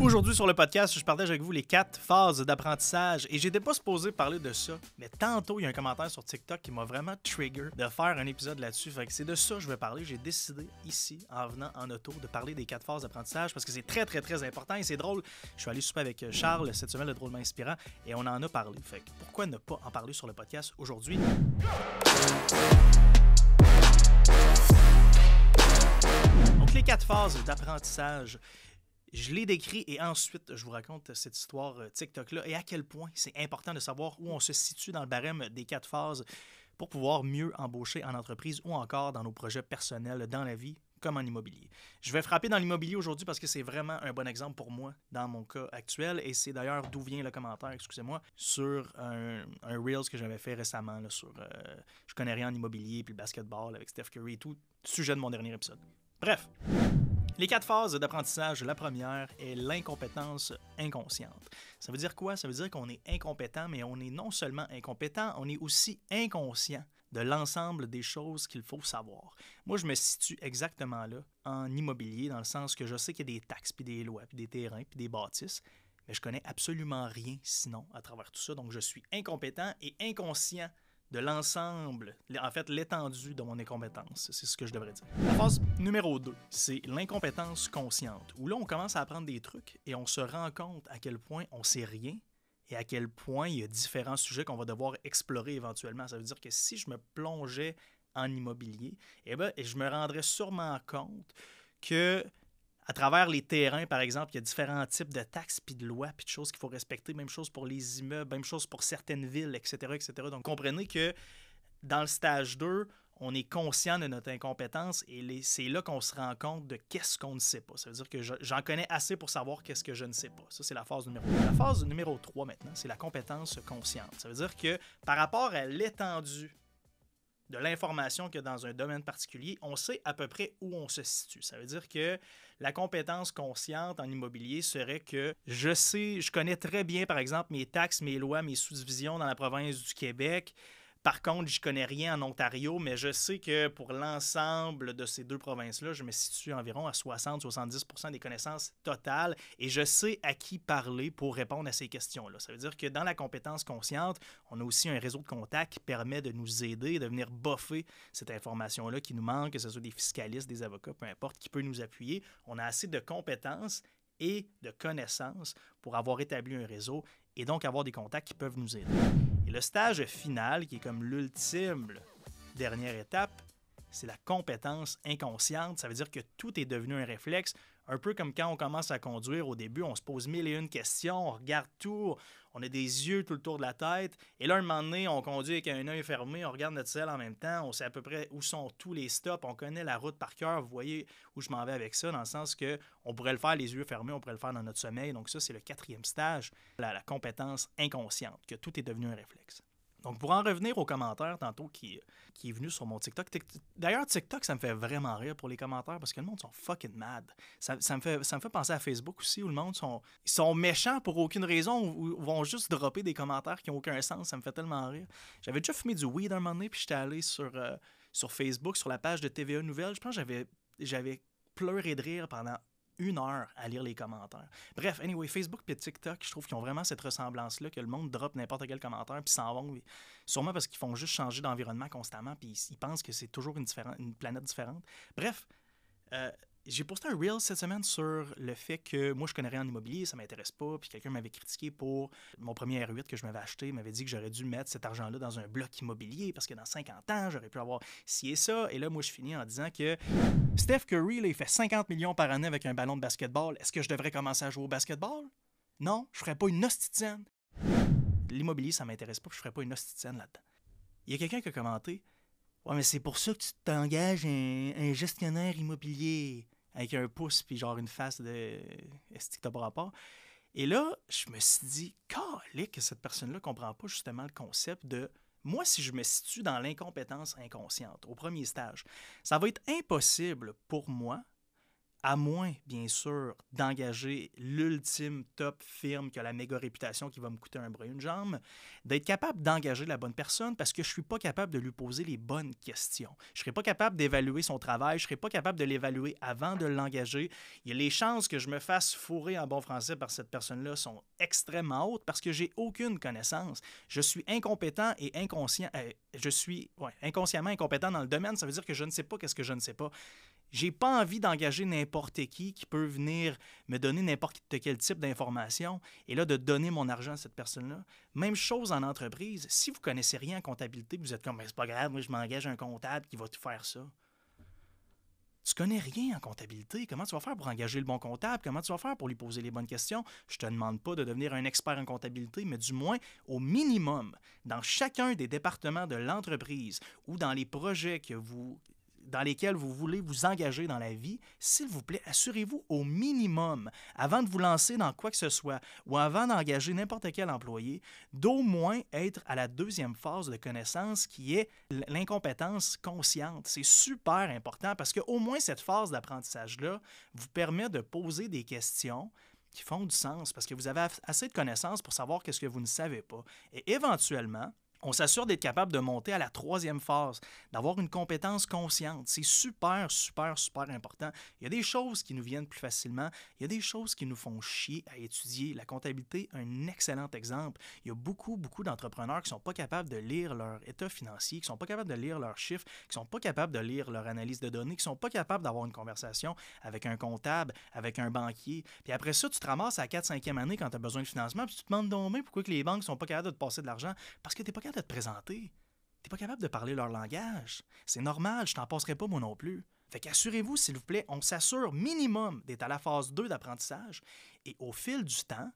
Aujourd'hui sur le podcast, je partage avec vous les 4 phases d'apprentissage et j'étais pas supposé parler de ça, mais tantôt il y a un commentaire sur TikTok qui m'a vraiment trigger de faire un épisode là-dessus. Fait que c'est de ça que je vais parler. J'ai décidé ici, en venant en auto, de parler des 4 phases d'apprentissage parce que c'est très très très important et c'est drôle. Je suis allé souper avec Charles cette semaine, le Drôlement Inspirant, et on en a parlé. Fait que pourquoi ne pas en parler sur le podcast aujourd'hui? Donc les 4 phases d'apprentissage. Je l'ai décrit et ensuite, je vous raconte cette histoire TikTok-là et à quel point c'est important de savoir où on se situe dans le barème des 4 phases pour pouvoir mieux embaucher en entreprise ou encore dans nos projets personnels dans la vie, comme en immobilier. Je vais frapper dans l'immobilier aujourd'hui parce que c'est vraiment un bon exemple pour moi dans mon cas actuel et c'est d'ailleurs d'où vient le commentaire, excusez-moi, sur un Reels que j'avais fait récemment là, sur je connais rien en immobilier puis le basketball avec Steph Curry et tout, sujet de mon dernier épisode. Bref. Les 4 phases d'apprentissage, la première est l'incompétence inconsciente. Ça veut dire quoi? Ça veut dire qu'on est incompétent, mais on est non seulement incompétent, on est aussi inconscient de l'ensemble des choses qu'il faut savoir. Moi, je me situe exactement là, en immobilier, dans le sens que je sais qu'il y a des taxes, puis des lois, puis des terrains, puis des bâtisses, mais je connais absolument rien sinon à travers tout ça. Donc, je suis incompétent et inconscient de l'ensemble, en fait, l'étendue de mon incompétence. C'est ce que je devrais dire. La phase numéro 2, c'est l'incompétence consciente, où là, on commence à apprendre des trucs et on se rend compte à quel point on sait rien et à quel point il y a différents sujets qu'on va devoir explorer éventuellement. Ça veut dire que si je me plongeais en immobilier, eh bien, je me rendrais sûrement compte que à travers les terrains, par exemple, il y a différents types de taxes, puis de lois, puis de choses qu'il faut respecter. Même chose pour les immeubles, même chose pour certaines villes, etc., etc. Donc, comprenez que dans le stage 2, on est conscient de notre incompétence et c'est là qu'on se rend compte de qu'est-ce qu'on ne sait pas. Ça veut dire que j'en connais assez pour savoir qu'est-ce que je ne sais pas. Ça, c'est la phase numéro 2. La phase numéro 3, maintenant, c'est la compétence consciente. Ça veut dire que par rapport à l'étendue de l'information qu'il y a dans un domaine particulier, on sait à peu près où on se situe. Ça veut dire que la compétence consciente en immobilier serait que je connais très bien, par exemple, mes taxes, mes lois, mes sous-divisions dans la province du Québec. Par contre, je ne connais rien en Ontario, mais je sais que pour l'ensemble de ces deux provinces-là, je me situe environ à 60-70% des connaissances totales et je sais à qui parler pour répondre à ces questions-là. Ça veut dire que dans la compétence consciente, on a aussi un réseau de contacts qui permet de nous aider, de venir boffer cette information-là qui nous manque, que ce soit des fiscalistes, des avocats, peu importe, qui peut nous appuyer. On a assez de compétences et de connaissances pour avoir établi un réseau et donc avoir des contacts qui peuvent nous aider. Et le stage final, qui est comme l'ultime dernière étape, c'est la compétence inconsciente. Ça veut dire que tout est devenu un réflexe, un peu comme quand on commence à conduire au début, on se pose 1001 questions, on regarde tout, on a des yeux tout le tour de la tête, et là, un moment donné, on conduit avec un œil fermé, on regarde notre ciel en même temps, on sait à peu près où sont tous les stops, on connaît la route par cœur, vous voyez où je m'en vais avec ça, dans le sens que on pourrait le faire les yeux fermés, on pourrait le faire dans notre sommeil, donc ça, c'est le 4e stage, la compétence inconsciente, que tout est devenu un réflexe. Donc, pour en revenir aux commentaires tantôt qui est venu sur mon TikTok. D'ailleurs, TikTok, ça me fait vraiment rire pour les commentaires parce que le monde sont fucking mad. Ça me fait penser à Facebook aussi où le monde sont méchants pour aucune raison ou vont juste dropper des commentaires qui n'ont aucun sens. Ça me fait tellement rire. J'avais déjà fumé du weed un moment donné puis j'étais allé sur Facebook, sur la page de TVA Nouvelles. Je pense que j'avais pleuré de rire pendant 1 heure à lire les commentaires. Bref, anyway, Facebook et TikTok, je trouve qu'ils ont vraiment cette ressemblance-là, que le monde drop n'importe quel commentaire, puis s'en vont, sûrement parce qu'ils font juste changer d'environnement constamment, puis ils pensent que c'est toujours une planète différente. Bref, j'ai posté un reel cette semaine sur le fait que moi, je connais rien en immobilier, ça m'intéresse pas, puis quelqu'un m'avait critiqué pour mon premier R8 que je m'avais acheté, il m'avait dit que j'aurais dû mettre cet argent-là dans un bloc immobilier parce que dans 50 ans, j'aurais pu avoir ci et ça. Et là, moi, je finis en disant que Steph Curry, là, il fait 50 millions par année avec un ballon de basketball. Est-ce que je devrais commencer à jouer au basketball? Non, je ferais pas une hostitienne. L'immobilier, ça m'intéresse pas, puis je ferais pas une hostitienne là-dedans. Il y a quelqu'un qui a commenté « Ouais, mais c'est pour ça que tu t'engages un gestionnaire immobilier avec un pouce puis genre une face de est-ce que t'as pas rapport? » Et là, je me suis dit « Calique que cette personne-là comprend pas justement le concept de moi, si je me situe dans l'incompétence inconsciente au premier stage, ça va être impossible pour moi À moins, bien sûr, d'engager l'ultime top firme qui a la méga réputation qui va me coûter un bras et une jambe, d'être capable d'engager la bonne personne parce que je ne suis pas capable de lui poser les bonnes questions. Je ne serai pas capable d'évaluer son travail, je ne serai pas capable de l'évaluer avant de l'engager. Il y a les chances que je me fasse fourrer en bon français par cette personne-là sont extrêmement hautes parce que j'ai aucune connaissance. Je suis incompétent et inconscient. Inconsciemment incompétent dans le domaine, ça veut dire que je ne sais pas qu'est-ce que je ne sais pas. J'ai pas envie d'engager n'importe qui peut venir me donner n'importe quel type d'information et là, de donner mon argent à cette personne-là. Même chose en entreprise. Si vous ne connaissez rien en comptabilité, vous êtes comme, c'est pas grave, moi, je m'engage un comptable qui va tout faire ça. Tu connais rien en comptabilité. Comment tu vas faire pour engager le bon comptable? Comment tu vas faire pour lui poser les bonnes questions? Je te demande pas de devenir un expert en comptabilité, mais du moins, au minimum, dans chacun des départements de l'entreprise ou dans les projets dans lesquels vous voulez vous engager dans la vie, s'il vous plaît, assurez-vous au minimum, avant de vous lancer dans quoi que ce soit ou avant d'engager n'importe quel employé, d'au moins être à la deuxième phase de connaissance qui est l'incompétence consciente. C'est super important parce qu'au moins cette phase d'apprentissage-là vous permet de poser des questions qui font du sens parce que vous avez assez de connaissances pour savoir qu'est-ce que vous ne savez pas. Et éventuellement, on s'assure d'être capable de monter à la troisième phase, d'avoir une compétence consciente. C'est super, super, super important. Il y a des choses qui nous viennent plus facilement. Il y a des choses qui nous font chier à étudier. La comptabilité, un excellent exemple. Il y a beaucoup, beaucoup d'entrepreneurs qui ne sont pas capables de lire leur état financier, qui ne sont pas capables de lire leurs chiffres, qui ne sont pas capables de lire leur analyse de données, qui ne sont pas capables d'avoir une conversation avec un comptable, avec un banquier. Puis après ça, tu te ramasses à la 4-5e année quand tu as besoin de financement, puis tu te demandes donc pourquoi que les banques ne sont pas capables de te passer de l'argent. Parce que tu n'es pas capable de te présenter. Tu n'es pas capable de parler leur langage. C'est normal, je t'en passerai pas moi non plus. Fait qu'assurez-vous, s'il vous plaît, on s'assure minimum d'être à la phase 2 d'apprentissage et au fil du temps,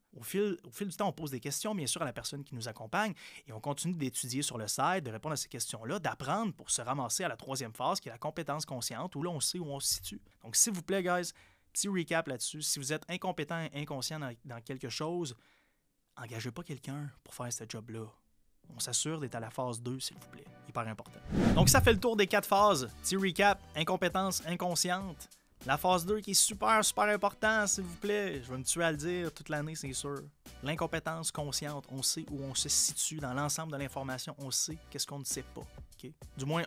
on pose des questions, bien sûr, à la personne qui nous accompagne et on continue d'étudier sur le site, de répondre à ces questions-là, d'apprendre pour se ramasser à la troisième phase qui est la compétence consciente où là, on sait où on se situe. Donc, s'il vous plaît, guys, petit recap là-dessus. Si vous êtes incompétent et inconscient dans quelque chose, engagez pas quelqu'un pour faire ce job-là. On s'assure d'être à la phase 2, s'il vous plaît. Hyper important. Donc, ça fait le tour des 4 phases. Petit recap, incompétence inconsciente. La phase 2 qui est super, super important, s'il vous plaît. Je vais me tuer à le dire toute l'année, c'est sûr. L'incompétence consciente. On sait où on se situe dans l'ensemble de l'information. On sait qu'est-ce qu'on ne sait pas. Okay? Du moins,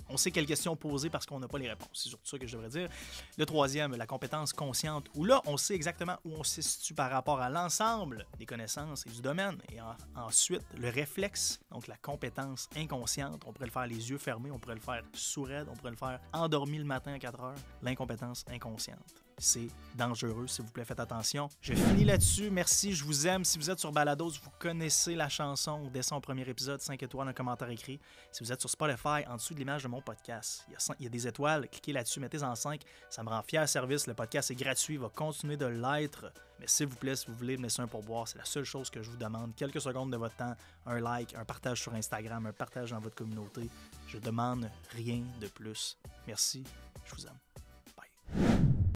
on sait quelles questions poser parce qu'on n'a pas les réponses. C'est surtout ça que je devrais dire. Le troisième, la compétence consciente, où là, on sait exactement où on se situe par rapport à l'ensemble des connaissances et du domaine. Et ensuite, le réflexe, donc la compétence inconsciente. On pourrait le faire les yeux fermés, on pourrait le faire sourd-raide, on pourrait le faire endormi le matin à 4 heures. L'incompétence inconsciente. C'est dangereux, s'il vous plaît, faites attention. Je finis là-dessus. Merci, je vous aime. Si vous êtes sur Balados, vous connaissez la chanson. Descends au premier épisode, 5 étoiles, un commentaire écrit. Si vous êtes sur Spotify, en dessous de l'image de mon podcast, il y a des étoiles. Cliquez là-dessus, mettez-en 5. Ça me rend fier service. Le podcast est gratuit, il va continuer de l'être. Mais s'il vous plaît, si vous voulez me laisser un pourboire, c'est la seule chose que je vous demande. Quelques secondes de votre temps, un like, un partage sur Instagram, un partage dans votre communauté. Je demande rien de plus. Merci, je vous aime. Bye.